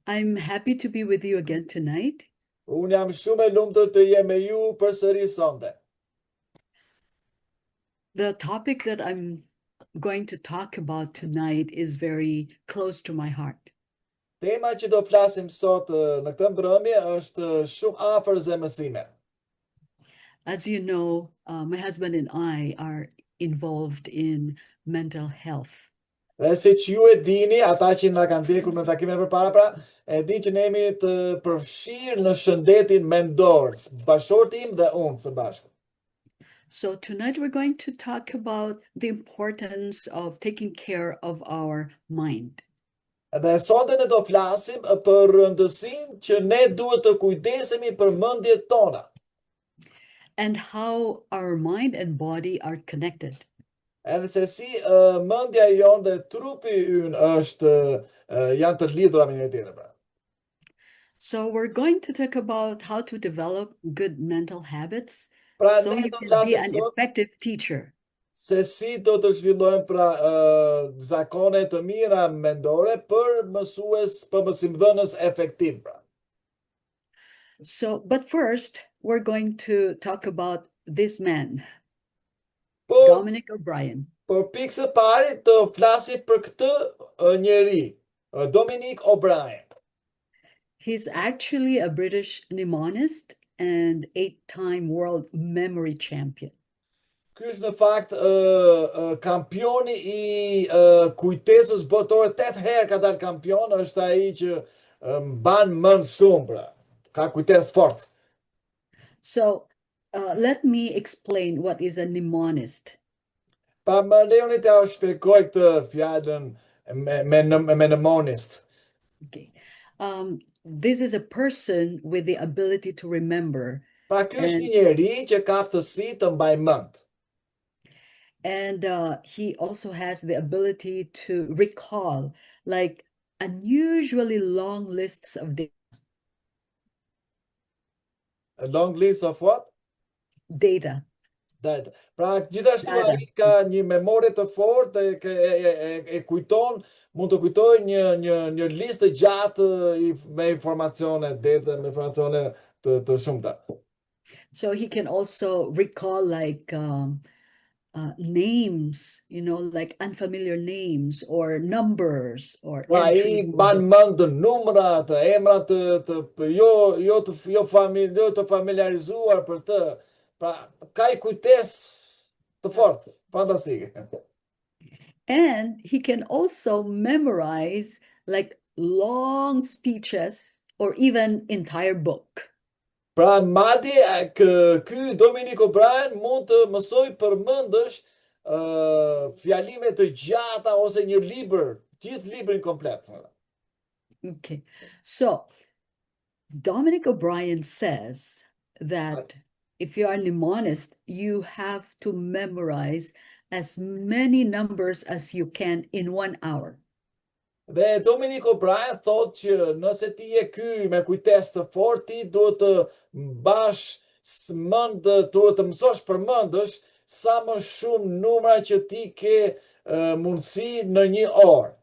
I'm happy to be with you again tonight. Unë jam shumë e lumtur të jem me ju përsëri sonte. The topic that I'm going to talk about tonight is very close to my heart. Tema që do flasim sot në këtë mbrëmje është shumë afër zemrës time. As you know, my husband and I are involved in mental health. Dhe si që ju e dini, ata që na kanë ndjekur në takimet përpara, e din që ne jemi të përfshirë në shëndetin mendor, bashorti im dhe unë së bashku. So tonight we're going to talk about the importance of taking care of our mind. Dhe sot ne do flasim për rëndësinë që ne duhet të kujdesemi për mendjet tona. And how our mind and body are connected. Edhe se si mendja jonë dhe trupi ynë janë të lidhura me njëri tjetrin. So we're going to talk about how to develop good mental habits so ne you do can be flasim an sot effective teacher. se si do të zhvillojmë zakone të mira mendore për mësimdhënës efektiv. So, but first, we're going to talk about this man, Po, Dominic O'Brien. për pikë së pari të flasim për këtë njeri, Dominic O'Brien. He's actually a British mnemonist and 8-time world memory champion. Ky është në fakt kampioni I kujtesës botore, 8 herë ka dalë kampion, është ai që mban mend shumë, pra. Ka kujtesë fort. So, let me explain what is a mnemonist. Pa më lejoni të shpjegoj këtë fjalën me mnemonist. Okay. This is a person with the ability to remember. Pra ky është një njeri që ka aftësi të mbaj mend. And he also has the ability to recall like unusually long lists of data. A long list of what? Data. Pra gjithashtu ai ka një memorie të fortë e kujton, mund të kujtojë një listë gjatë me informacione, data, me informacione të shumta. So he can also recall like names, like unfamiliar names or numbers or ai mban mend numrat, emra jo të familiarizuar për të. Pra ka kujtesë të fortë, fantastike. And he can also memorize like long speeches or even entire book. Pra madje ky Dominic O'Brien mund të mësoj përmendësh fjalime të gjata ose një libër, gjithë librin komplet. Okay. So Dominic O'Brien says that if you are a mnemonist, you have to memorize as many numbers as you can in 1 hour. Dhe Dominic O'Brien thot që nëse ti je ky me kujtesë të fortë, ti duhet të mbash duhet të mësosh përmendësh sa më shumë numra që ti ke mundësi në 1 orë.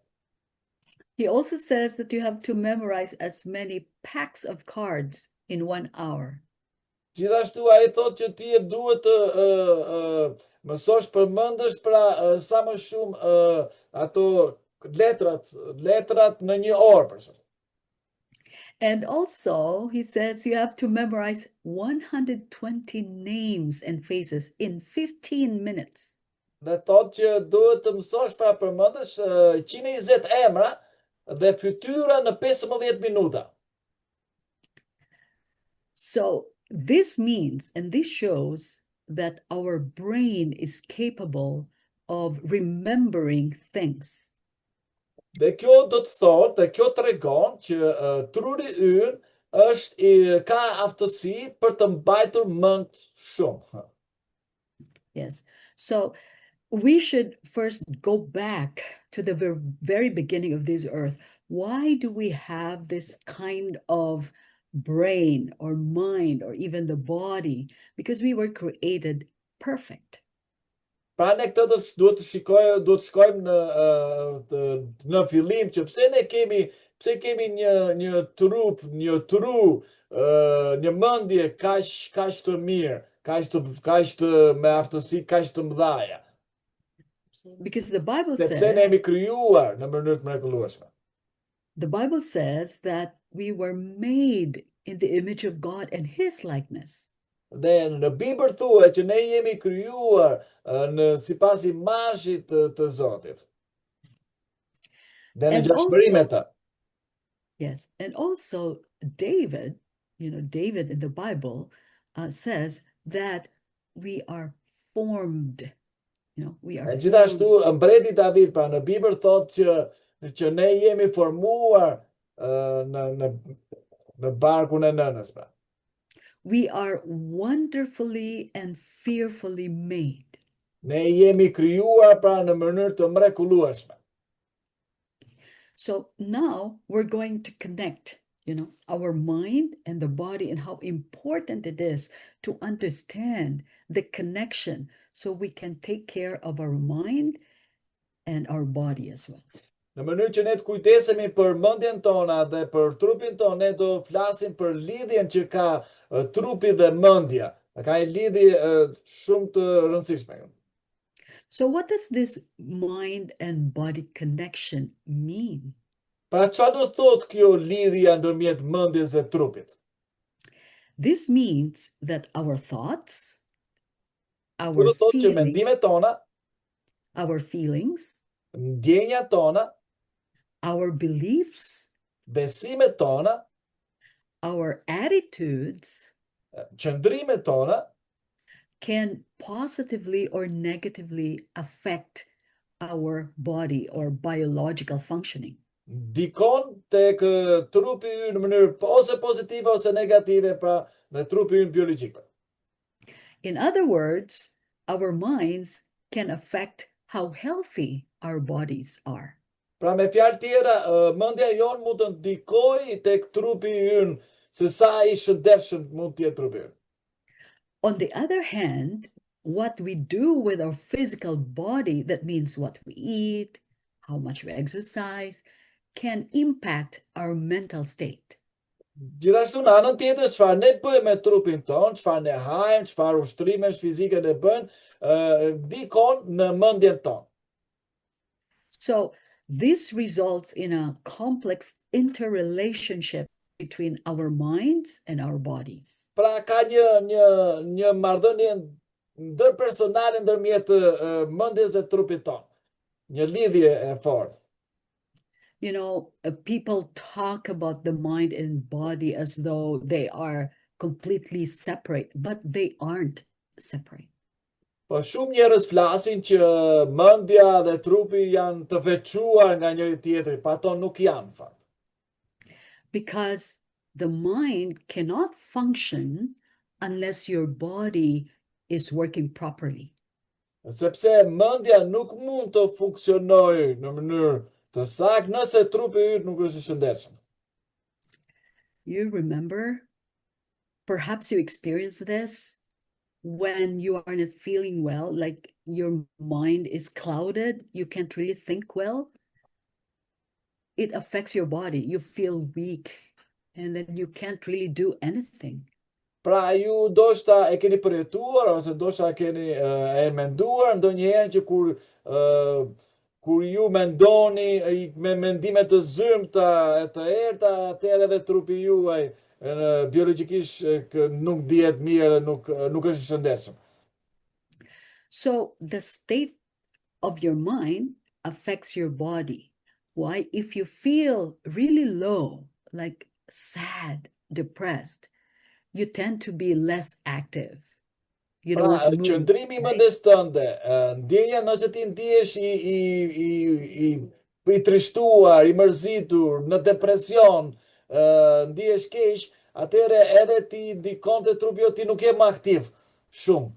He also says that you have to memorize as many packs of cards in 1 hour. Gjithashtu ai thot që ti duhet të mësosh përmendësh pra sa më shumë ato letrat në 1 orë për shembull. And also he says you have to memorize 120 names and faces in 15 minutes. Dhe thot që duhet të mësosh pra përmendësh 120 emra dhe fytyra në 15 minuta. So this means, and this shows that our brain is capable of remembering things. Dhe kjo do të thotë, dhe kjo tregon që truri ynë ka aftësi për të mbajtur mend shumë. Yes. So we should first go back to the very beginning of this earth. Why do we have this kind of brain or mind or even the body? Because we were created perfect. Pra ne këtë duhet të shkojmë në fillim që pse ne kemi Pse kemi një trup, një tru, një mendje kaq të mirë, kaq të me aftësi kaq të mëdha? Because the Bible Sepse ne says, jemi krijuar në mënyrë të mrekullueshme. the Bible says that we were made in the image of God and his likeness. Dhe në Bibël thuhet që ne jemi krijuar sipas imazhit të Zotit. Dhe në And ngjashmëri me also, të. yes, and also David, David in the Bible says that we are formed. We are E gjithashtu formed. mbreti David pra në Bibël thotë që ne jemi formuar në barkun e nënës pra. We are wonderfully and fearfully made. Ne jemi krijuar pra në mënyrë të mrekullueshme. So now we're going to connect, our mind and the body and how important it is to understand the connection so we can take care of our mind and our body as well. Në mënyrë që ne të kujtesemi për mendjen tona dhe për trupin tonë, ne do flasim për lidhjen që ka trupi dhe mendja. Ka një lidhje shumë të rëndësishme. So what does this mind and body connection mean? Pra çfarë do thotë kjo lidhje ndërmjet mendjes dhe trupit? This means that our thoughts, Kjo do thotë që mendimet tona, our feelings, ndjenjat tona, our beliefs, besimet tona, our attitudes qëndrimet tona can positively or negatively affect our body or biological functioning. Dikon tek trupi ynë në mënyrë ose pozitive ose negative, pra në trupi ynë biologjik. In other words, our minds can affect how healthy our bodies are. Pra me fjalë tjera, mendja jon mund të ndikojë tek trupi ynë se sa I shëndetshëm mund të jetë trupi ynë. On the other hand, what we do with our physical body, that means what we eat, how much we exercise, can impact our mental state. Gjithashtu në anën tjetër, çfarë ne bëjmë me trupin ton, çfarë ne hajmë, çfarë ushtrimesh fizike ne bën, ndikon në mendjen tonë. So this results in a complex interrelationship between our minds and our bodies. Pra ka një marrëdhënie ndërpersonale ndërmjet mendjes dhe trupit ton. Një lidhje e fortë. People talk about the mind and body as though they are completely separate, but they aren't separate. Po shumë njerëz flasin që mendja dhe trupi janë të veçuar nga njëri tjetri, pa ato nuk janë fakt. Because the mind cannot function unless your body is working properly. Sepse mendja nuk mund të funksionojë në mënyrë të saktë nëse trupi yt nuk është I shëndetshëm. You remember, perhaps you experience this when you are not feeling well, like your mind is clouded, you can't really think well. It affects your body. You feel weak, and then you can't really do anything. Pra ju ndoshta e keni përjetuar ose ndoshta keni e menduar ndonjëherë që kur ju mendoni me mendime të zymta e të errta, atëherë edhe trupi juaj biologjikisht nuk dihet mirë, nuk është I shëndetshëm. So the state of your mind affects your body. Why? If you feel really low, like sad, depressed, you tend to be less active. You don't want to move. Qëndrimi I mendjes tënde, ndjenja nëse ti ndihesh I trishtuar, I mërzitur, në depresion, ndihesh keq, atëherë edhe ti ndikon te trupi jot, ti nuk je më aktiv shumë.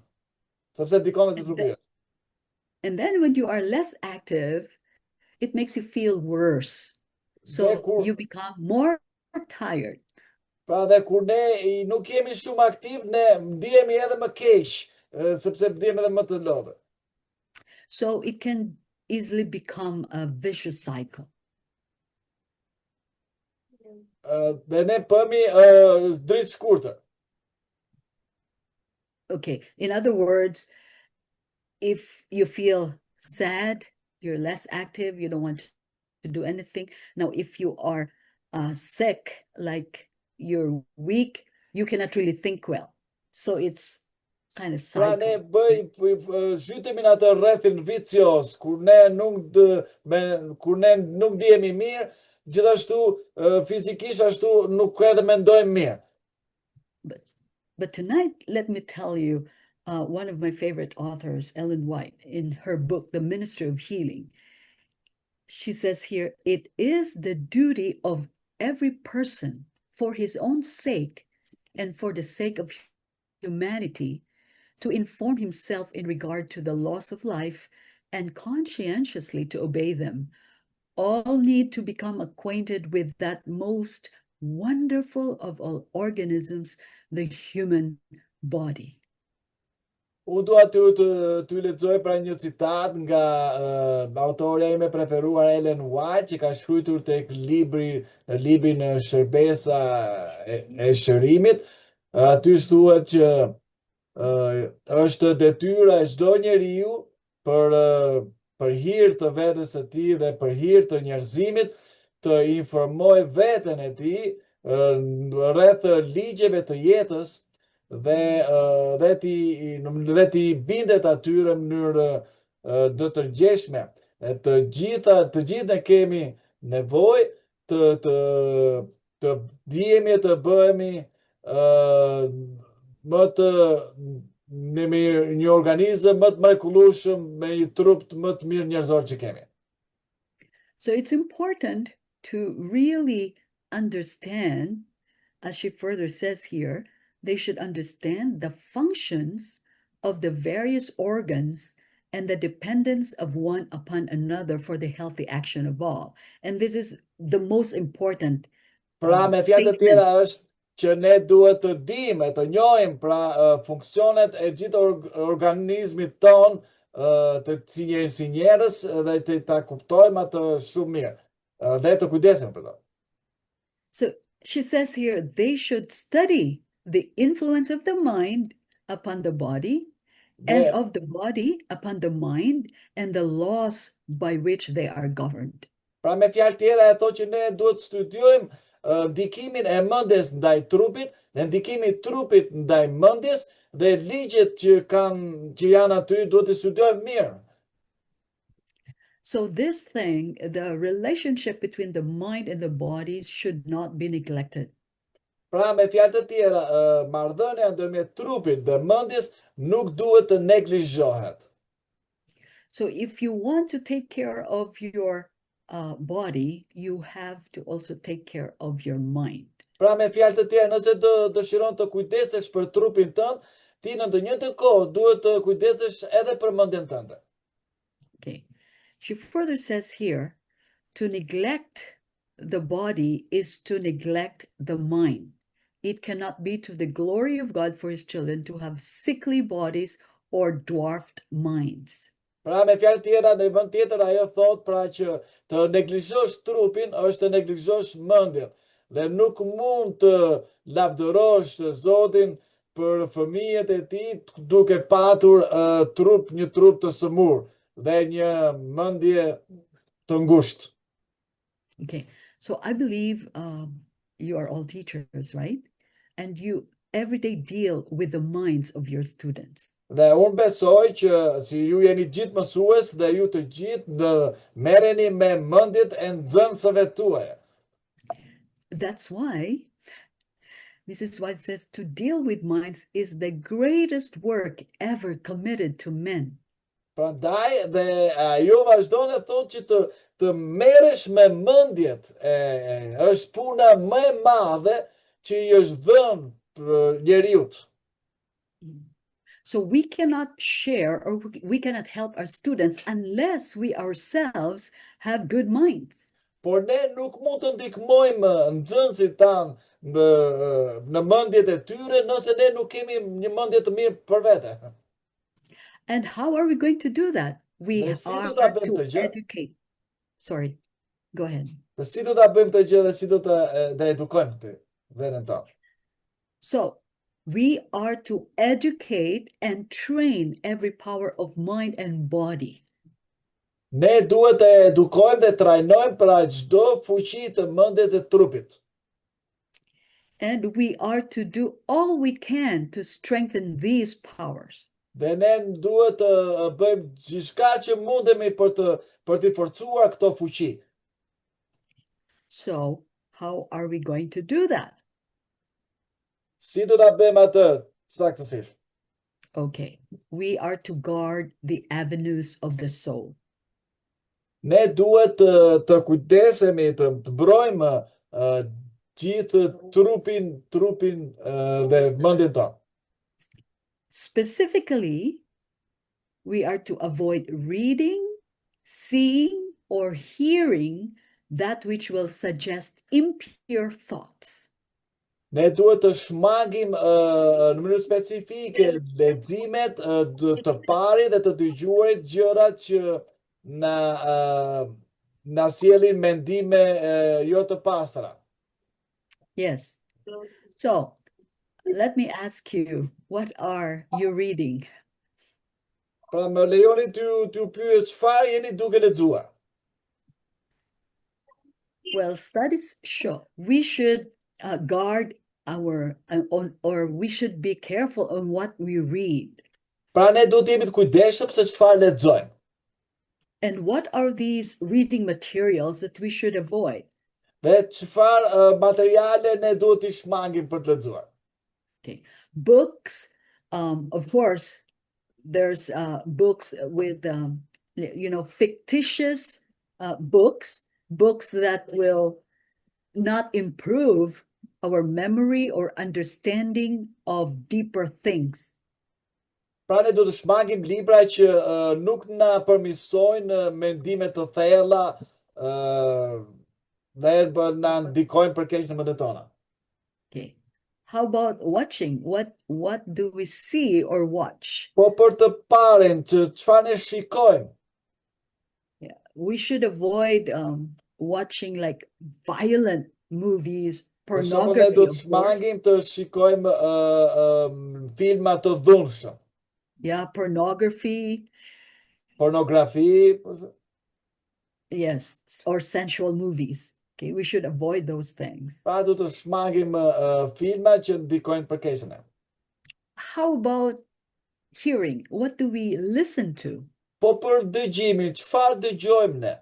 Sepse ndikon te trupi jot. And then when you are less active, it makes you feel worse. So you become more tired. Pra dhe kur ne nuk jemi shumë aktiv, ne ndihemi edhe më keq, sepse ndihemi edhe më të lodhur. So it can easily become a vicious cycle. dhe ne pëmi dritë shkurtër. Okay, in other words, if you feel sad, you're less active, you don't want to do anything. Now, if you are sick, like you're weak, you cannot really think well. So it's kind of Pra ne cycle. zhytemi në atë rrethin vicioz, kur ne nuk ndihemi mirë, gjithashtu fizikisht ashtu nuk edhe mendojmë mirë. But tonight, let me tell you, one of my favorite authors, Ellen White, in her book, The Ministry of Healing, she says here, it is the duty of every person for his own sake and for the sake of humanity to inform himself in regard to the loss of life and conscientiously to obey them. All need to become acquainted with that most wonderful of all organisms, the human body. Unë dua të lexoj pra një citat nga autorja ime preferuar Ellen White, që ka shkruar tek librin Shërbesa e Shërimit. Aty thuhet që është detyra e çdo njeriu për hir të vetes së tij dhe për hir të njerëzimit të informoj veten e tij rreth ligjeve të jetës dhe ti bindet atyre në mënyrë të tërgjeshme. Të gjithë ne kemi nevojë të dihemi të bëhemi një organizëm më të mrekullueshëm me një trup më të mirë njerëzor që kemi. So it's important to really understand, as she further says here, they should understand the functions of the various organs and the dependence of one upon another for the healthy action of all. And this is the most important Pra me fjalë të tjera është që ne duhet të dimë, të njohim pra funksionet e gjithë organizmit ton, të si njerëz dhe të ta kuptojmë atë shumë mirë dhe të kujdesemi për to. So she says here, they should study the influence of the mind upon the body and of the body upon the mind and the laws by which they are governed. Pra me fjalë tjera e thotë që ne duhet studiojmë ndikimin e mendjes ndaj trupit, dhe ndikimin e trupit ndaj mendjes dhe ligjet që janë aty duhet të studiojmë mirë. So this thing, the relationship between the mind and the bodies should not be neglected. Pra me fjalë të tjera, marrëdhënia ndërmjet trupit dhe mendjes nuk duhet të neglizhohet. So if you want to take care of your body, you have to also take care of your mind. Pra me fjalë të tjera, nëse dëshiron të kujdesesh për trupin tënd, ti në të njëjtën kohë duhet të kujdesesh edhe për mendjen tënde. Okay. She further says here, to neglect the body is to neglect the mind. It cannot be to the glory of God for his children to have sickly bodies or dwarfed minds. Pra me fjalë tjera, në vend tjetër ajo thot pra që të neglizhosh trupin është të neglizhosh mendjen dhe nuk mund të lavdërosh Zotin për fëmijët e tij duke patur një trup të sëmur dhe një mendje të ngushtë. Okay, so I believe you are all teachers, right? And you every day deal with the minds of your students. Dhe unë besoj që si ju jeni gjithë mësues dhe ju të gjithë merreni me mendjet e nxënësve tuaja. That's why Mrs. White says to deal with minds is the greatest work ever committed to men. Prandaj dhe ajo vazhdon e thotë që të merresh me mendjet është puna më e madhe që i është dhënë njeriut. So we cannot share or we cannot help our students unless we ourselves have good minds. Por ne nuk mund të ndihmojmë nxënësit tanë në mendjet e tyre nëse ne nuk kemi një mendje të mirë për vete. And how are we going to do that? We are to educate. Sorry. Go ahead. Dhe si do ta bëjmë këtë gjë dhe si do ta edukojmë këtë veten tonë? So we are to educate and train every power of mind and body. Ne duhet të edukojmë dhe trajnojmë pra çdo fuqi të mendjes dhe trupit. And we are to do all we can to strengthen these powers. Dhe ne duhet të bëjmë gjithçka që mundemi për të forcuar këto fuqi. So how are we going to do that? Si do ta bëjmë atë saktësisht? Okay, we are to guard the avenues of the soul. Ne duhet të kujdesemi të mbrojmë gjithë trupin dhe mendjen tonë. Specifically, we are to avoid reading, seeing, or hearing that which will suggest impure thoughts. Ne duhet të shmangim në mënyrë specifike leximet të parit dhe të dëgjuarit gjërat që na sjellin mendime jo të pastra. Yes. So, let me ask you, what are you reading? Pra më lejoni t'ju pyes çfarë jeni duke lexuar. Well, studies show we should guard our or we should be careful on what we read. Pra ne duhet jemi të kujdesshëm se çfarë lexojmë. And what are these reading materials that we should avoid? Dhe çfarë materiale ne duhet t'i shmangim për të lexuar. Okay, books. Of course, there's books with fictitious books that will not improve our memory or understanding of deeper things. Pra ne do të shmangim libra që nuk na përmirësojnë mendime të thella dhe na ndikojnë për keq në mendet tona. Okay. How about watching? What do we see or watch? Po për të parën çfarë ne shikojmë? Yeah, we should avoid watching like violent movies, Për shembull, pornography. ne do të Of course. shmangim të shikojmë filma të dhunshëm. Yeah, pornography. Pornografi. Yes, or sensual movies. Okay, we should avoid those things. Pra do të shmangim filma që ndikojnë për keqen. How about hearing? What do we listen to? Po për dëgjimin, çfarë dëgjojmë ne?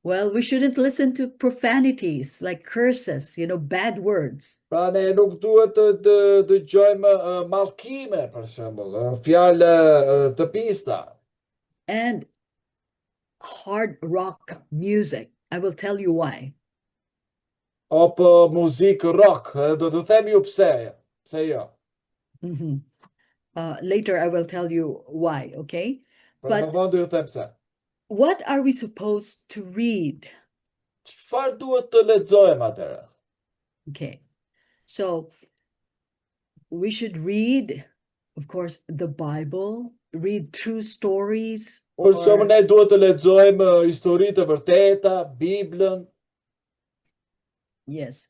Well, we shouldn't listen to profanities like curses, bad words. Pra ne nuk duhet të dëgjojmë mallkime, për shembull, fjalë të pista. And hard rock music. I will tell you why. Apo muzikë rock, do të them ju pse jo. Mhm. Later I will tell you why, okay? Pra më vonë do ju them pse. What are we supposed to read? Çfarë duhet të lexojmë atëherë? Okay. So we should read, of course, the Bible, read true stories. Për shembull, ne duhet të lexojmë histori të vërteta, Biblën. Yes.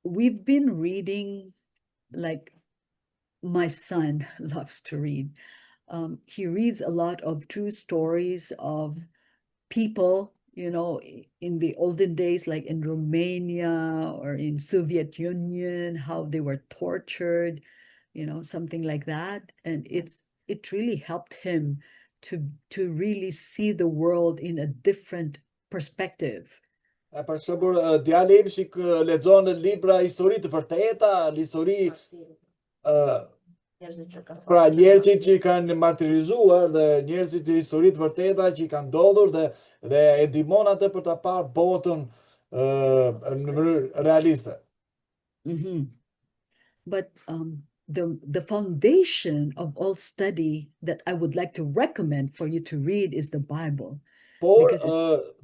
We've been reading, like my son loves to read. He reads a lot of true stories of people, in the olden days, like in Romania or in Soviet Union, how they were tortured, something like that. And it really helped him to really see the world in a different perspective. Për shembull, djali im lexon libra histori të vërteta, histori pra njerëzit që kanë martirizuar dhe njerëzit të historitë vërteta që kanë ndodhur dhe e ndihmon atë për ta parë botën në mënyrë realiste. But the foundation of all study that I would like to recommend for you to read is the Bible. Por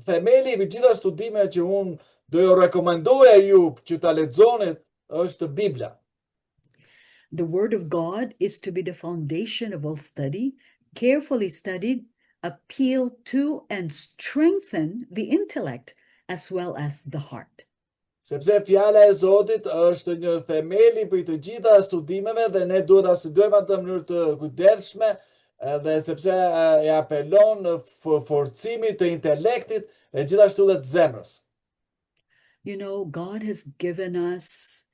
themeli i gjitha studimeve që unë do ju rekomendoja ju që ta lexoni është Bibla. The Word of God is to be the foundation of all study, carefully studied appeal to and strengthen the intellect as well as the heart. Sepse fjala e Zotit është një themeli për të gjitha studimeve dhe ne duhet ta studojmë atë në mënyrë të kujdesshme, edhe sepse e apelon në forcimit të intelektit e gjithashtu dhe të zemrës. You know, God has given us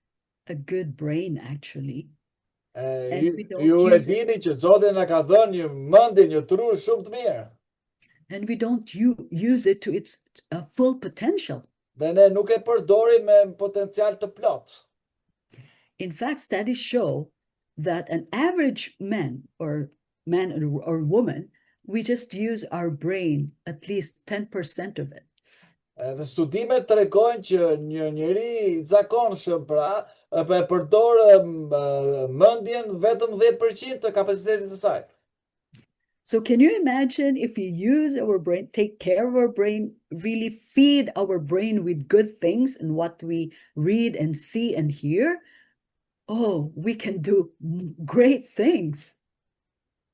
a good brain actually. And we don't Ju e use it. dini që Zoti na ka dhënë një mendje, një tru shumë të mirë. And we don't use it to its full potential. Dhe ne nuk e përdorim me potencial të plot. In fact, studies show that an average man or woman, we just use our brain at least 10% of it. Dhe studimet tregojnë që një njeri i zakonshëm e përdor mendjen vetëm 10% të kapacitetit të saj. So can you imagine if we use our brain, take care of our brain, really feed our brain with good things and what we read and see and hear? Oh, we can do great things.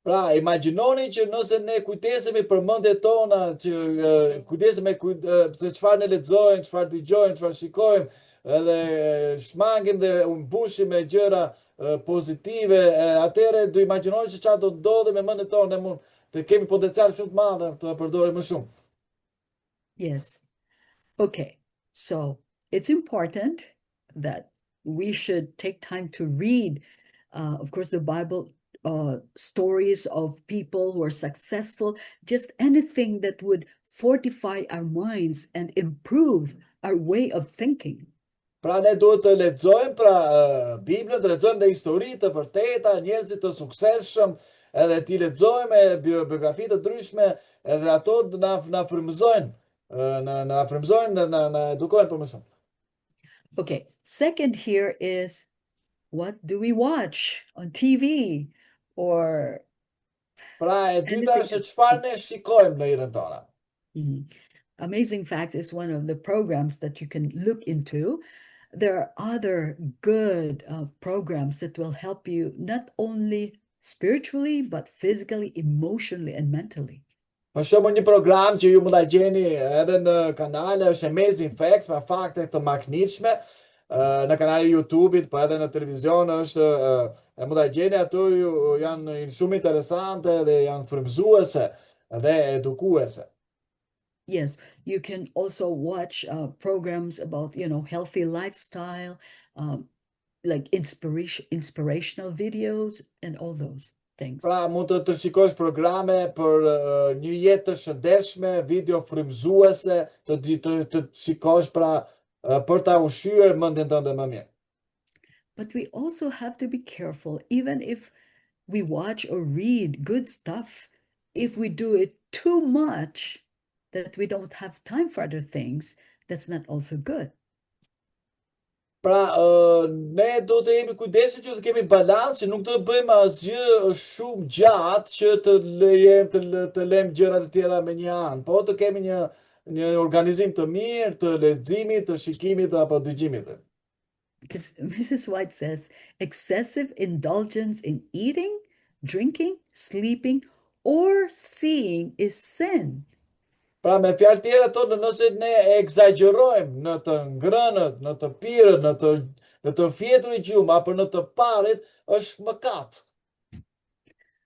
Pra, imagjinoni që nëse ne kujdesemi për mendjet tona, që kujdesemi se çfarë ne lexojmë, çfarë dëgjojmë, çfarë shikojmë, edhe shmangim dhe u mbushim me gjëra pozitive, atëherë do imagjinoni që çfarë do ndodhi me mendjet tona, ne mund të kemi potencial shumë të madh të përdorim më shumë. Yes. Okay. So it's important that we should take time to read, of course, the Bible, stories of people who are successful, just anything that would fortify our minds and improve our way of thinking. Pra ne duhet të lexojmë Biblën, të lexojmë dhe histori të vërteta, njerëzit të suksesshëm, edhe ti lexojmë biografi të ndryshme, edhe ato na frymëzojnë, dhe na edukojnë për më shumë. Okay, second here is, what do we watch on TV or Pra e dyta është çfarë ne shikojmë në jetën tona. Amazing Facts is one of the programs that you can look into. There are other good programs that will help you not only spiritually, but physically, emotionally, and mentally. Për shembull, një program që ju mund ta gjeni edhe në kanale është Amazing Facts, me fakte të maknitshme, në kanalin e YouTube-it, po edhe në televizion është, e mund ta gjeni ato, janë shumë interesante dhe janë frymëzuese dhe edukuese. Yes, you can also watch programs about, healthy lifestyle, like inspirational videos and all those things. Pra, mund të shikosh programe për një jetë të shëndetshme, video frymëzuese, të shikosh për ta ushqyer mendjen tënde më mirë. But we also have to be careful, even if we watch or read good stuff, if we do it too much, that we don't have time for other things, that's not also good. Pra, ne do të jemi kujdesshëm që të kemi balancë, që nuk do të bëjmë asgjë shumë gjatë që të lejmë gjërat e tjera me një anë, po të kemi një organizim të mirë të leximit, të shikimit apo dëgjimit. Because Mrs. White says, excessive indulgence in eating, drinking, sleeping, or seeing is sin. Pra, me fjalë tjera thonë, nëse ne egzagjerojmë në të ngrënët, në të pirët, në të fjetur i gjumë, apo në të parit, është mëkat.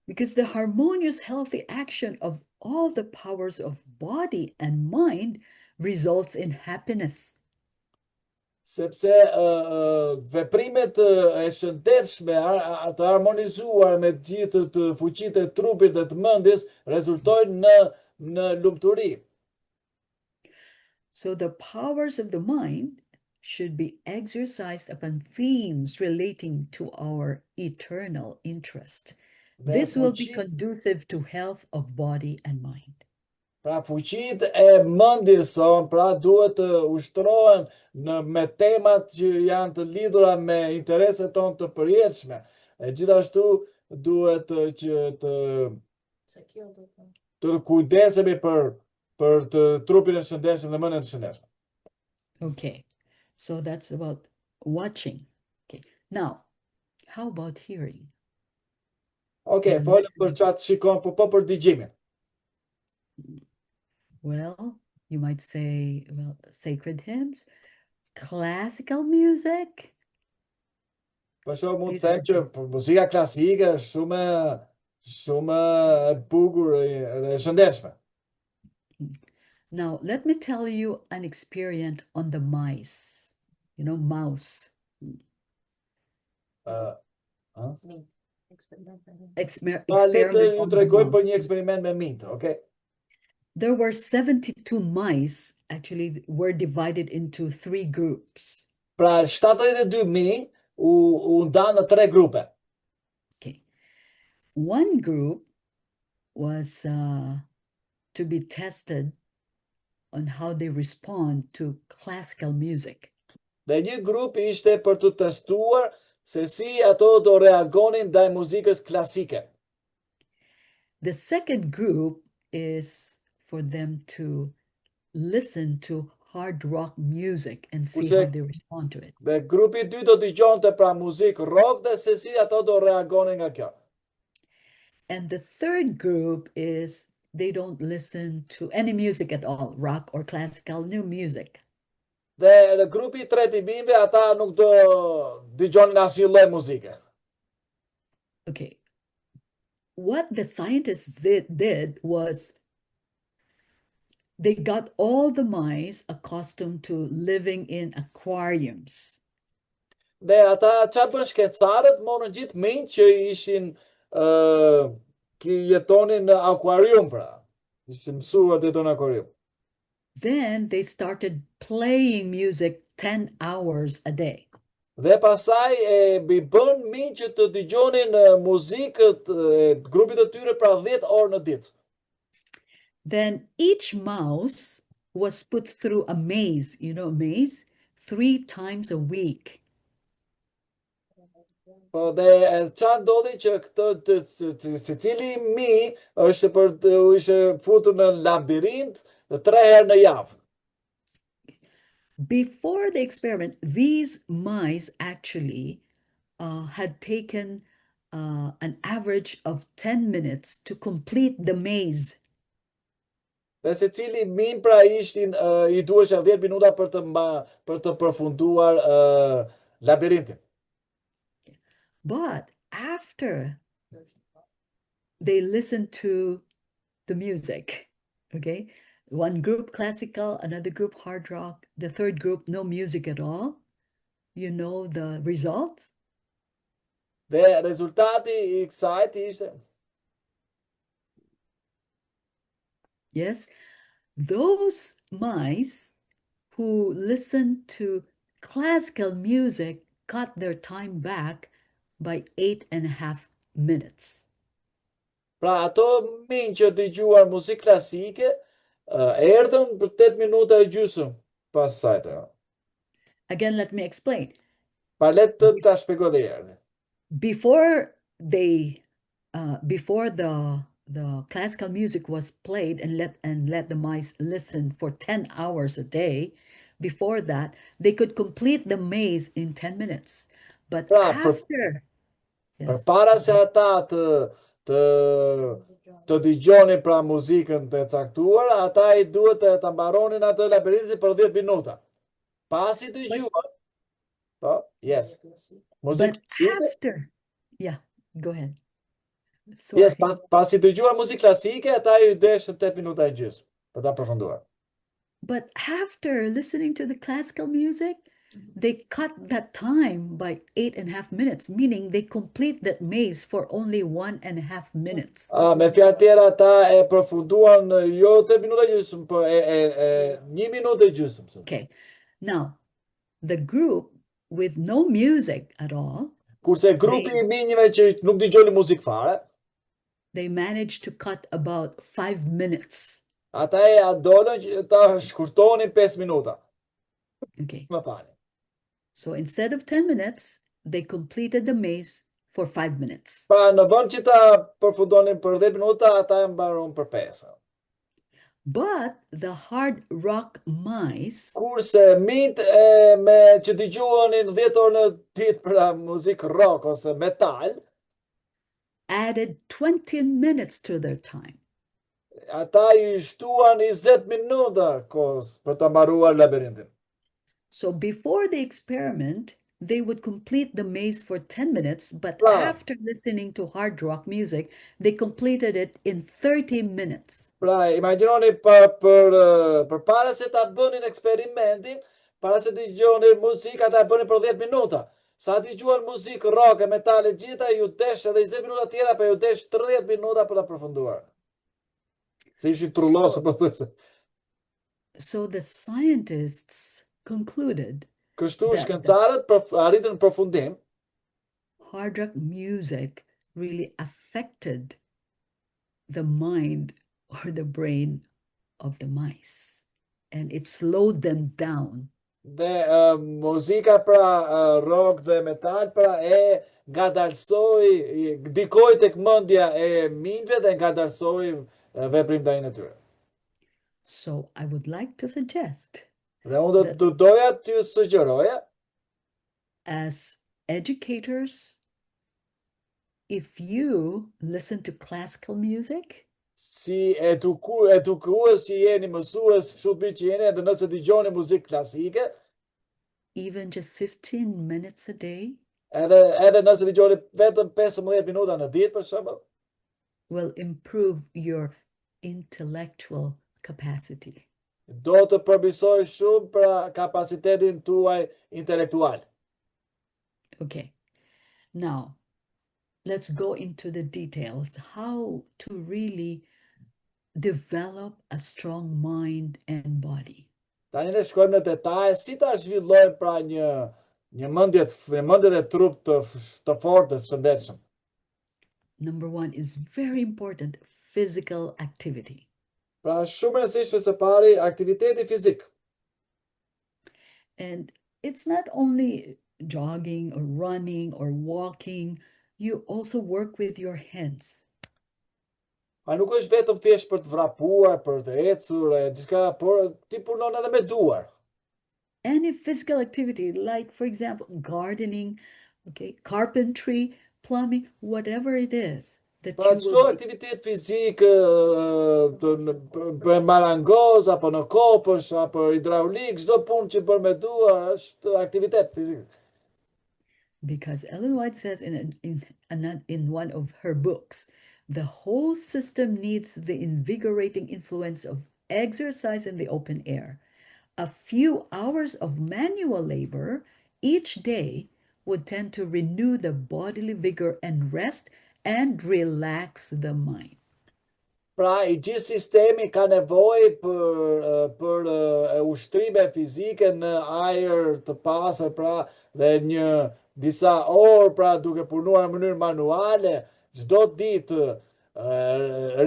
Because the harmonious, healthy action of all the powers of body and mind results in happiness. Sepse veprimet e shëndetshme, të harmonizuar me gjithë të fuqitë e trupit dhe të mendjes rezultojnë në lumturi. So the powers of the mind should be exercised upon themes relating to our eternal interest. This will be conducive to health of body and mind. Pra fuqitë e mendjes son, pra duhet të ushtrohen me temat që janë të lidhura me intereset tonë të përjetshme. E gjithashtu duhet të kujdesemi për të trupin e shëndetshëm dhe mendjen e shëndetshme. Okay, so that's about watching. Okay, now, how about hearing? Okay, folëm për çfarë shikon, po për dëgjimin. Well, you might say, well, sacred hymns, classical music. Për shumë mund These të are them që muzika klasike është shumë e bukur dhe e shëndetshme. Now, let me tell you an experiment on the mice. You know, mouse. Le të Experiment ju on the tregoj për mouse. një eksperiment me mint, okay? There were 72 mice, actually, were divided into 3 groups. Pra 72.000 u ndanë në 3 grupe. Okay. One group was to be tested on how they respond to classical music. Dhe një grup ishte për të testuar se si ato do reagonin ndaj muzikës klasike. The second group is for them to listen to hard rock music and see how they respond to it. Dhe grupi i dytë do dëgjonte pra muzikë rock dhe se si ato do reagonin nga kjo. And the third group is they don't listen to any music at all, rock or classical, new music. Dhe në grupi i tretë i bimëve ata nuk do dëgjonin asnjë lloj muzike. Okay. What the scientists did was they got all the mice accustomed to living in aquariums. Dhe ata çfarë bën shkencëtarët, morën gjithë minjt që ishin që jetonin në akuarium pra. Ishin mësuar të jetonin në akuarium. Then they started playing music 10 hours a day. Dhe pasaj i bën minjt që të dëgjonin muzikët grupit të tyre pra 10 orë në ditë. Then each mouse was put through a maze, you know, a maze, 3 times a week. Po dhe çfarë ndodhi që këtë secili mi ishte futur në labirint 3 herë në javë. Before the experiment, these mice actually had taken an average of 10 minutes to complete the maze. Dhe secili min pra ishin i duhesha 10 minuta për të përfunduar labirintin. But after they listened to the music, okay, one group classical, another group hard rock, the third group no music at all, you know the results? Dhe rezultati I kësajt ishte Yes, those mice who listened to classical music cut their time back by 8.5 minutes. Pra ato min që dëgjuar muzikë klasike erdhën për 8 minuta e gjysmë pas sajtë. Again, let me explain. Pa let të ta shpjegoj edhe herë. Before the classical music was played and let the mice listen for 10 hours a day, before that they could complete the maze in 10 minutes. But after përpara se ata të dëgjonin pra muzikën të caktuar, ata I duhet ta mbaronin atë labirintin për 10 minuta. Pasi dëgjuan. Po, yes. But after, yeah, go ahead. Sorry. Yes, pasi dëgjuar muzikë klasike, ata I deshën 8 minuta e gjysmë për ta përfunduar. But after listening to the classical music, they cut that time by 8.5 minutes, meaning they complete that maze for only 1.5 minutes. Me fjalë tjera ata e përfunduan jo 8 minuta e gjysmë, po 1 minutë e gjysmë. Okay. Now, the group with no music at all, kurse grupi I minjve që nuk dëgjonin muzikë fare, they managed to cut about 5 minutes. Ata dolën që ta shkurtonin 5 minuta. Okay. Më falni. So instead of 10 minutes, they completed the maze for 5 minutes. Pra në vend që ta përfundonin për 10 minuta, ata e mbaron për 5. But the hard rock mice, kurse mint që dëgjonin 10 orë në ditë për muzikë rock ose metal, added 20 minutes to their time. ata i shtuan 20 minuta kohës për ta mbaruar labirintin. So before the experiment, they would complete the maze for 10 minutes, but Pra, after listening to hard rock music, they completed it in 30 minutes. pra, imagjinoni për para se ta bënin eksperimentin, para se dëgjonin muzikë, ata e bënin për 10 minuta. Sa dëgjuan muzikë rock e metal e gjitha, ju desh edhe 20 minuta tjera, për ju desh 30 minuta për ta përfunduar. Se ishin trullosur, po thosë. So the scientists concluded Kështu that shkencëtarët arritën në përfundim hard rock music really affected the mind or the brain of the mice, and it slowed them down. dhe muzika pra rock dhe metal pra e ngadalsoi, ndikoi tek mendja e minjve dhe ngadalsoi veprimtarinë e tyre. So I would like to suggest, Dhe unë do doja t'ju sugjeroja, as educators, if you listen to classical music, si edukues që jeni, mësues, shubi që jeni, edhe nëse dëgjoni muzikë klasike, even just 15 minutes a day, edhe nëse dëgjoni vetëm 15 minuta në ditë për shembull, will improve your intellectual capacity. do të përmirësoj shumë për kapacitetin tuaj intelektual. Okay, now let's go into the details, how to really develop a strong mind and body. Tani ne shkojmë në detaje si ta zhvillojmë pra një mendje e trup të fortë, të shëndetshëm. Number one is very important, physical activity. Pra shumë e rëndësishme së pari aktiviteti fizik. And it's not only jogging or running or walking, you also work with your hands. A nuk është vetëm thjesht për të vrapuar, për të ecur, diçka, por ti punon edhe me duar. Any physical activity, like for example, gardening, okay, carpentry, plumbing, whatever it is that Pra you çdo will aktivitet fizik për marangoz, apo në kopësh, apo hidraulik, çdo punë që bën me duar është aktivitet fizik. because Ellen White says in one of her books, the whole system needs the invigorating influence of exercise in the open air. A few hours of manual labor each day would tend to renew the bodily vigor and rest and relax the mind. Pra, i gjithë sistemi ka nevojë për ushtrime fizike në ajër të pastër, pra, dhe disa orë, pra, duke punuar në mënyrë manuale, çdo ditë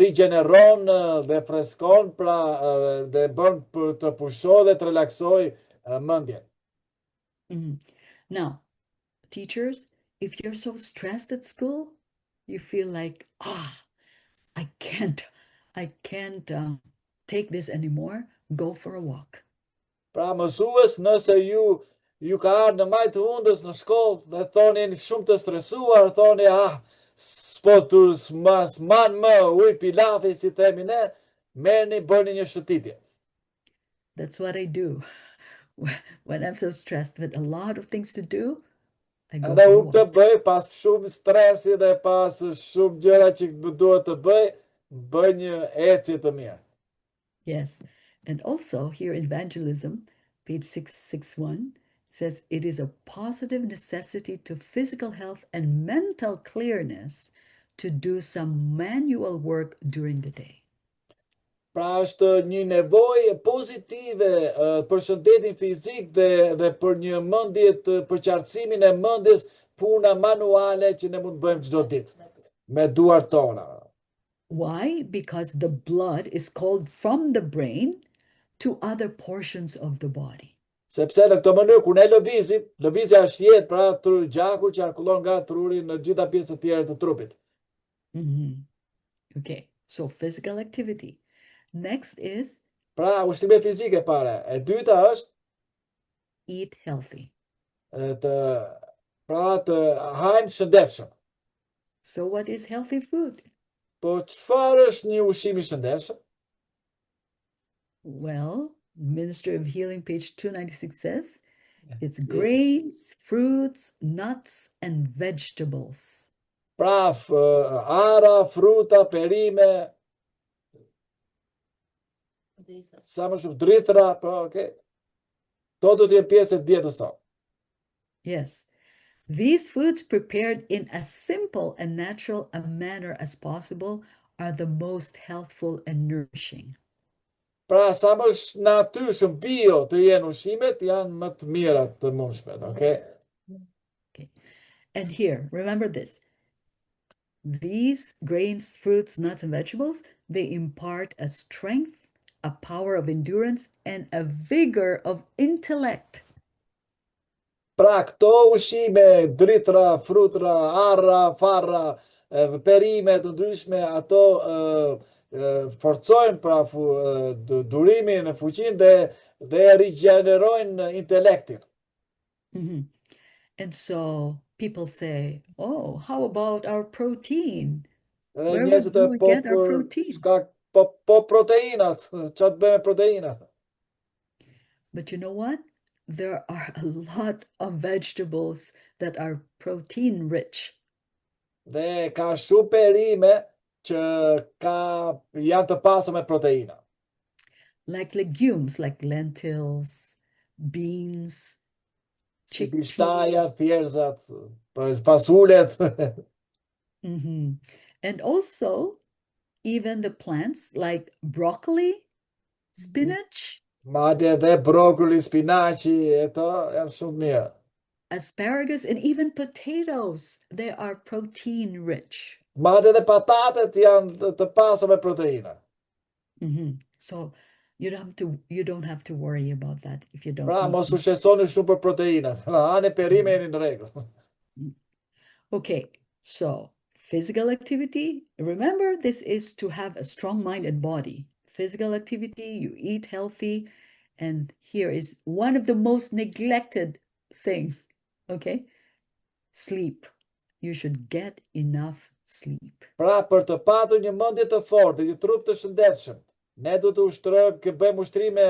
rigjeneron dhe freskon, pra, dhe bën për të pushoj dhe të relaksoj mendjen. Now, teachers, if you're so stressed at school, you feel like, I can't take this anymore, go for a walk. Pra mësues, nëse ju ka ardhur në majtë të hundës në shkollë dhe thoni jeni shumë të stresuar, thoni s'man më uj pilafi si themi ne, merrni bëni një shëtitje. That's what I do. When I'm so stressed with a lot of things to do, I go Edhe for a unë të walk. bëj pas shumë stresi dhe pas shumë gjëra që duhet të bëj një ecje të mirë. Yes. And also here in Evangelism, page 661, says it is a positive necessity to physical health and mental clearness to do some manual work during the day. Pra është një nevojë pozitive për shëndetin fizik dhe për një mendje për qartësimin e mendjes, puna manuale që ne mund të bëjmë çdo ditë me duart tona. Why? Because the blood is called from the brain to other portions of the body. Sepse në këtë mënyrë kur ne lëvizja është jetë, pra gjaku qarkullon nga truri në gjitha pjesët e tjera të trupit. Okay, so physical activity. Next is Pra ushtrime fizike para. E dyta është eat healthy. Të hajmë shëndetshëm. So what is healthy food? Po çfarë është një ushqim i shëndetshëm? Well, Ministry of Healing, page 296 says, it's grains, fruits, nuts, and vegetables. Pra, ara, fruta, perime, sa më shumë drithra, pra, okay. To do të jenë pjesë e dietës sot. Yes. These foods prepared in as simple and natural a manner as possible are the most healthful and nourishing. Pra, sa më natyrshëm bio të jenë ushqimet, janë më të mira të mundshmet, okay? Okay. And here, remember this. These grains, fruits, nuts, and vegetables, they impart a strength, a power of endurance, and a vigor of intellect. Pra, këto ushqime, drithra, frutra, arra, farra, perime të ndryshme, ato forcojnë pra durimin, fuqinë dhe rigjenerojnë intelektin. And so people say, oh, how about our protein? Edhe Where njerëzit do we get our protein? Po proteinat, çfarë të bëjmë me proteinat? But you know what? There are a lot of vegetables that are protein rich. Dhe ka shumë perime që janë të pasur me proteina. Like legumes, like lentils, beans, Si chickpeas. bishtaja, thjerëzat, fasulet. And also, even the plants like broccoli, spinach, Madje edhe brokoli, spinaci, eto janë shumë mirë. asparagus, and even potatoes, they are protein rich. Madje edhe patatet janë të pasur me proteina. So you don't have to worry about that if you don't. Pra, mos u shqetësoni shumë për proteinat. Ani perime jeni në rregull. Okay, so physical activity, remember this is to have a strong mind and body. Physical activity, you eat healthy, and here is one of the most neglected things, okay? Sleep. You should get enough sleep. Pra, për të patur një mendje të fortë, një trup të shëndetshëm, ne do të ushtrojmë, të bëjmë ushtrime,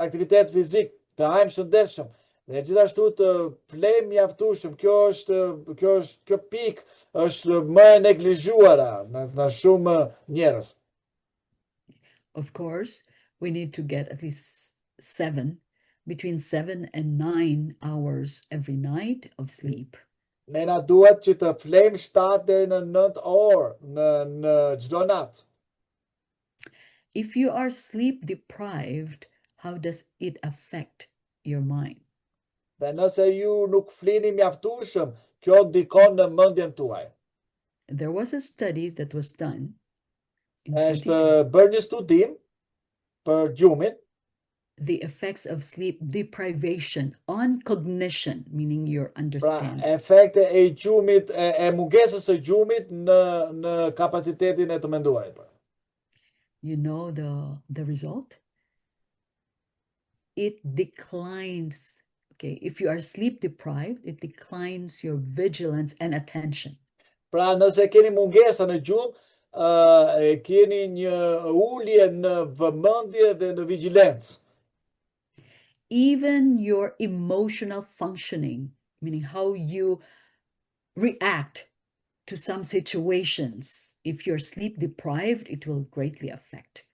aktivitet fizik, të hajmë shëndetshëm, dhe gjithashtu të flejmë mjaftueshëm. Kjo pikë është më e neglizhuara në shumë njerëz. Of course, we need to get at least between 7 and 9 hours every night of sleep. Ne na duhet që të flejmë 7 deri në 9 orë në çdo natë. If you are sleep deprived, how does it affect your mind? Dhe nëse ju nuk flini mjaftueshëm, kjo ndikon në mendjen tuaj. There was a study that was done. Është bërë një studim për gjumin. The effects of sleep deprivation on cognition, meaning your understanding. Pra, efekte e gjumit, e mungesës së gjumit në kapacitetin e të menduarit. You know the result? It declines. Okay, if you are sleep deprived, it declines your vigilance and attention. Pra, nëse keni mungesa në gjumë, keni një ulje në vëmendje dhe në vigjilencë. Even your emotional functioning, meaning how you react to some situations, if you're sleep deprived, it will greatly affect.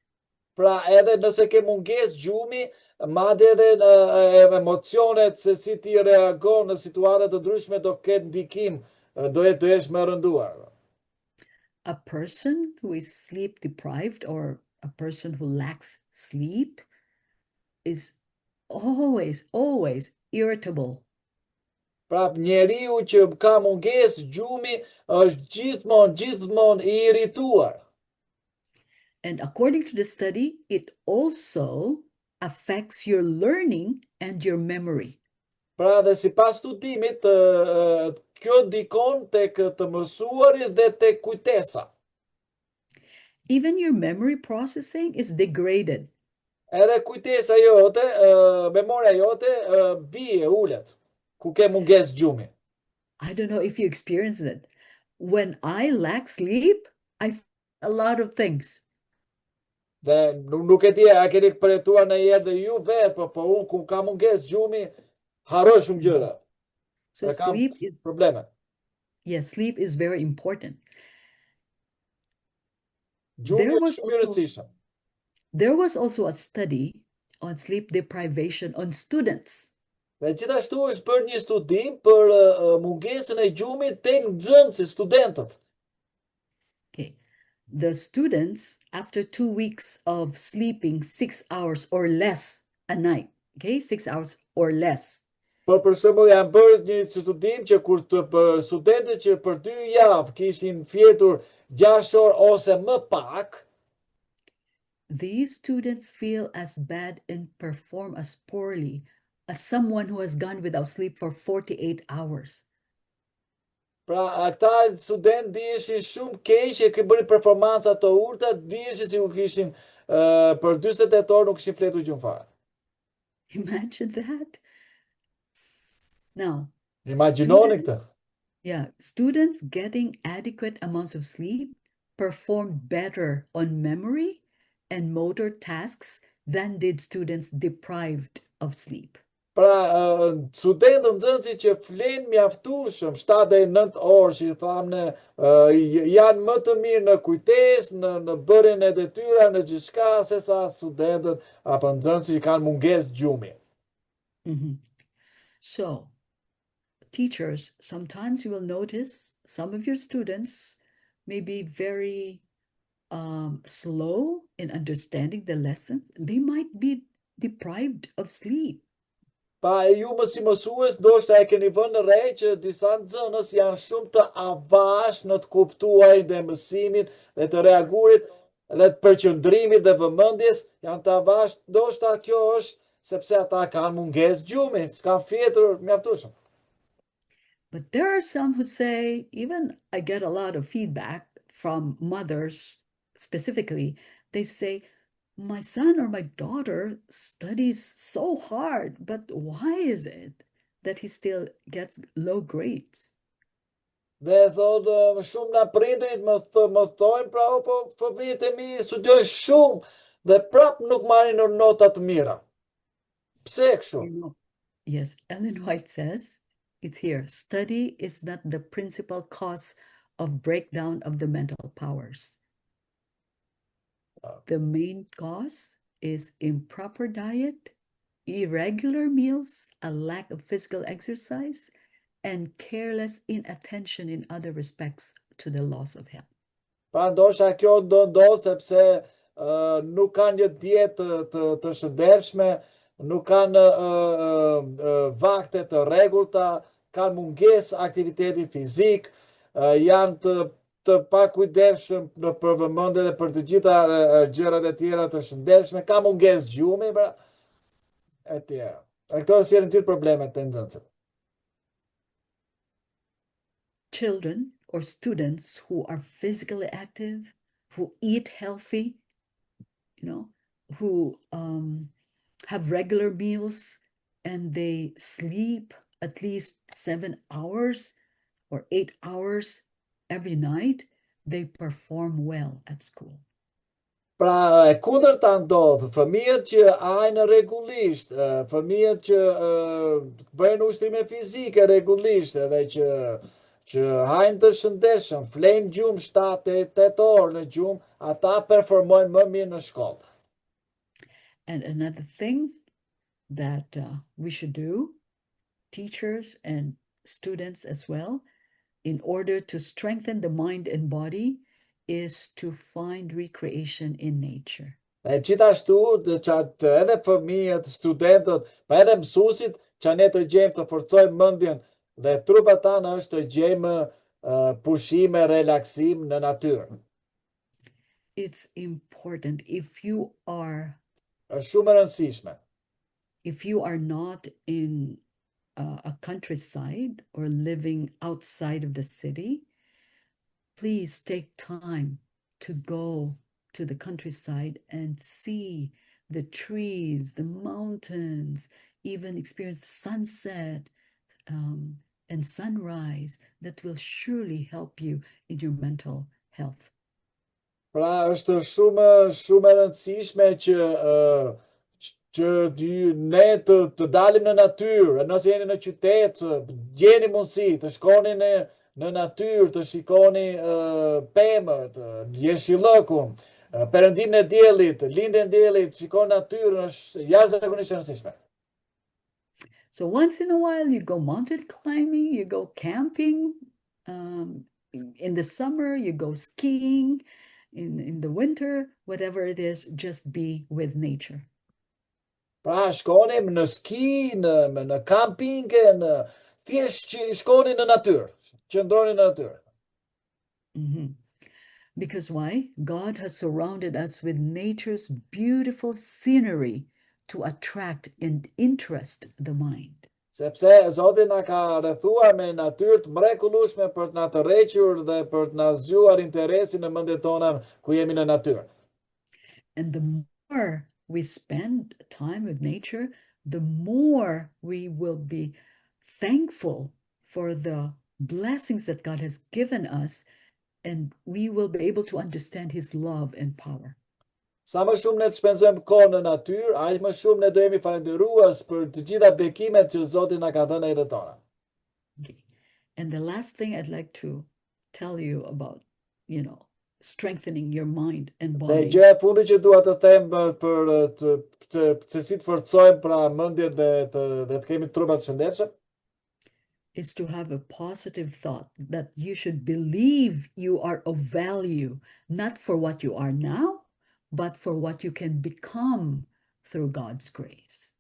Pra, edhe nëse ke mungesë gjumi, madje edhe emocionet se si ti reagon në situata të ndryshme do ketë ndikim, do jesh më rënduar. A person who is sleep deprived or a person who lacks sleep is always irritable. Pra, njeriu që ka mungesë gjumi është gjithmonë I irrituar. And according to the study, it also affects your learning and your memory. Pra, dhe sipas studimit, kjo ndikon tek të mësuarit dhe tek kujtesa. Even your memory processing is degraded. Edhe kujtesa jote, memoria jote bie, ulet, ku ke mungesë gjumi. I don't know if you experience it. When I lack sleep, I forget a lot of things. Dhe nuk e di, a keni përjetuar në herë dhe ju vetë, po unë ku ka mungesë gjumi, harroj shumë gjëra. So Dhe kam sleep is, probleme. yes, sleep is very important. Gjumi është shumë i rëndësishëm. There was also a study on sleep deprivation on students. Dhe gjithashtu është bërë një studim për mungesën e gjumit tek nxënësit, studentët. Okay. The students, after 2 weeks of sleeping 6 hours or less a night, okay, 6 hours or less. Për shembull, janë bërë një studim që kur studentët që për 2 javë kishin fjetur 6 orë ose më pak, these students feel as bad and perform as poorly as someone who has gone without sleep for 48 hours. Pra, këta student diheshin shumë keq e bëri performanca të ulta, diheshin si ku kishin për 48 orë nuk kishin fletur gjumë fare. Imagine that. Now, Imagjinoni këtë. Yeah, students getting adequate amounts of sleep perform better on memory and motor tasks than did students deprived of sleep. Pra, studentët nxënësit që flenë mjaftueshëm 7 deri 9 orë, që thamë janë më të mirë në kujtesë, në bërjen e detyra, në gjithçka, sesa studentët apo nxënësit që kanë mungesë gjumi. So, teachers, sometimes you will notice some of your students may be very slow in understanding the lessons. They might be deprived of sleep. Pa ju si mësues, ndoshta e keni vënë re që disa nxënës janë shumë të avash në të kuptuarin dhe mësimin dhe të reaguarit dhe të përqendrimit dhe vëmendjes, janë të avash, ndoshta kjo është sepse ata kanë mungesë gjumi, s'kan fjetur mjaftueshëm. But there are some who say, even I get a lot of feedback from mothers specifically, they say, my son or my daughter studies so hard, but why is it that he still gets low grades? Dhe thotë shumë nga prindrit më thonë, pra po fëmijët e mi studiojnë shumë dhe prap nuk marrin nota të mira. Pse kështu? Yes, Ellen White says, it's here, study is not the principal cause of breakdown of the mental powers. The main cause is improper diet, irregular meals, a lack of physical exercise, and careless inattention in other respects to the loss of health. Pra ndoshta kjo ndodh sepse nuk kanë një dietë të shëndetshme, nuk kanë vakte të rregullta, kanë mungesë aktiviteti fizik, janë të pakujdesshëm për vëmendje dhe për të gjitha gjërat e tjera të shëndetshme, ka mungesë gjumi, pra e tjera. Këto sjellin gjithë problemet të nxënësit. Children or students who are physically active, who eat healthy, who have regular meals, and they sleep at least 7 hours or 8 hours every night, they perform well at school. Pra, e kundërta ndodh, fëmijët që hajnë rregullisht, fëmijët që bëjnë ushtrime fizike rregullisht edhe që hajnë të shëndetshëm, flenë gjumë 7 deri 8 orë në gjumë, ata performojnë më mirë në shkollë. And another thing that we should do, teachers and students as well, in order to strengthen the mind and body, is to find recreation in nature. E gjithashtu, edhe fëmijët, studentët, pa edhe mësuesit, që ne të gjejmë të forcojmë mendjen dhe trupat tanë është të gjejmë pushime, relaksim në natyrë. It's important if you are shumë e rëndësishme. If you are not in a countryside or living outside of the city, please take time to go to the countryside and see the trees, the mountains, even experience the sunset and sunrise. That will surely help you in your mental health. Pra është shumë e rëndësishme që ne të dalim në natyrë, nëse jeni në qytet, gjeni mundësi të shkoni në natyrë, të shikoni pemët, jeshillëkun, perëndimin e diellit, lindjen e diellit, shikoni natyrën, është jashtëzakonisht e rëndësishme. So once in a while, you go mountain climbing, you go camping. In the summer, you go skiing. In the winter, whatever it is, just be with nature. Pra shkoni në ski, në camping, thjesht që shkoni në natyrë, qëndroni në natyrë. Because why? God has surrounded us with nature's beautiful scenery to attract and interest the mind. Sepse Zoti na ka rrethuar me natyrë të mrekullueshme për të na tërhequr dhe për të na zgjuar interesin në mendjet tona ku jemi në natyrë. And the more we spend time with nature, the more we will be thankful for the blessings that God has given us, and we will be able to understand his love and power. Sa më shumë ne të shpenzojmë kohë në natyrë, aq më shumë ne do jemi falënderues për të gjitha bekimet që Zoti na ka dhënë në jetën tona. Okay. And the last thing I'd like to tell you about, strengthening your mind and Dhe body gjëja e fundit që dua të them për të si të forcojmë pra mendjen dhe të kemi trupa të shëndetshëm, is to have a positive thought that you should believe you are of value, not for what you are now, but for what you can become through God's grace.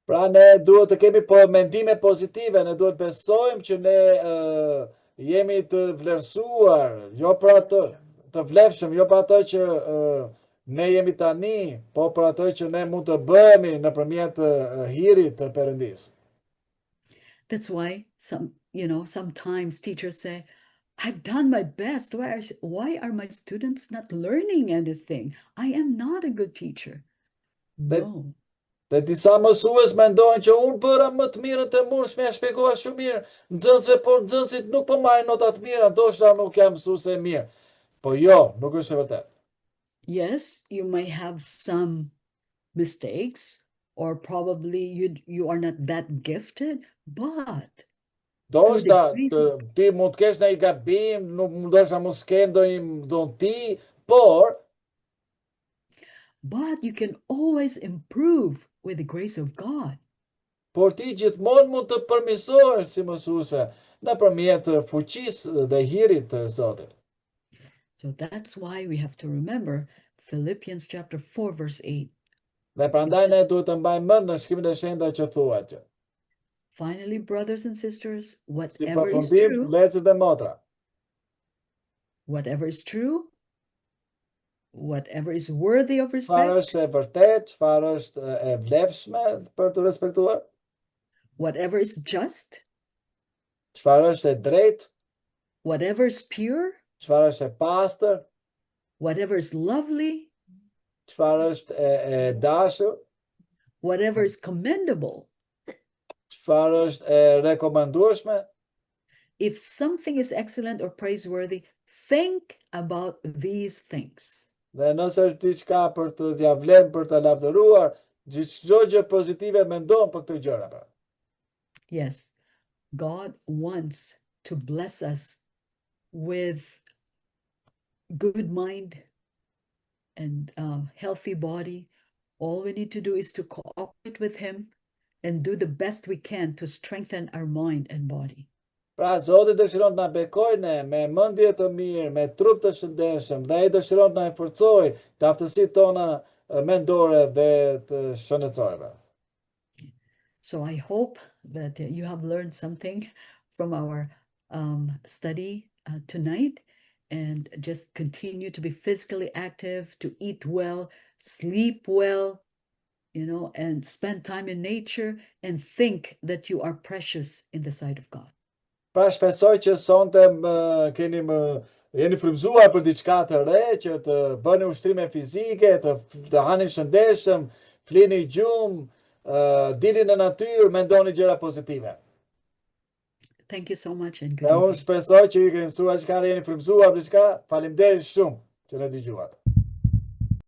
Pra ne duhet të kemi mendime pozitive, ne duhet besojmë që ne jemi të vlerësuar, jo për atë të vlefshëm, jo për atë që ne jemi tani, po për atë që ne mund të bëhemi nëpërmjet hirit të Perëndisë. That's why sometimes teachers say, I've done my best. Why are my students not learning anything? I am not a good teacher. No. Dhe disa mësues mendojnë që unë bëra më të mirën të mundshme, ja shpjegova shumë mirë nxënësve, por nxënësit nuk po marrin nota të mira, ndoshta nuk jam mësuese e mirë. Po jo, nuk është e vërtetë. Yes, you may have some mistakes, or probably you are not that gifted, but Ndoshta ti mund të kesh ndonjë gabim, nuk ndoshta mos ke ndonjë dhunti, but you can always improve with the grace of God. Por ti gjithmonë mund të përmirësohesh si mësuese nëpërmjet fuqisë dhe hirit të Zotit. So that's why we have to remember Philippians chapter 4 verse 8. Dhe prandaj ne duhet të mbajmë mend në shkrimin e shenjta që thuhet që finally, brothers and sisters, si whatever is përfundim, true, vëllezër dhe motra, whatever is true, whatever is worthy of çfarë respect, është e vërtetë, çfarë është e vlefshme për të respektuar, whatever is just, çfarë është e drejtë, whatever is pure, çfarë është e pastër, whatever is lovely, çfarë është e dashur, whatever is commendable, çfarë është e rekomandueshme, if something is excellent or praiseworthy, think about these things. Dhe nëse është diçka për të t'ia vlen, për të lavdëruar, çdo gjë pozitive mendon për këtë gjëra. Yes, God wants to bless us with good mind and healthy body. All we need to do is to cooperate with him and do the best we can to strengthen our mind and body. Pra Zoti dëshiron të na bekojë me mendje të mirë, me trup të shëndetshëm, dhe ai dëshiron të na forcojë të aftësitë tona mendore dhe të shëndetësore. So I hope that you have learned something from our study tonight, and just continue to be physically active, to eat well, sleep well, and spend time in nature, and think that you are precious in the sight of God. Pra shpresoj që sonte jeni frymzuar për diçka të re, që të bëni ushtrime fizike, të hani shëndetshëm, flini gjumë, dilni në natyrë, mendoni gjëra pozitive. Thank you so much and Dhe unë shpresoj që ju keni mësuar diçka dhe jeni frymzuar për diçka. Faleminderit shumë. që në dëgjuat.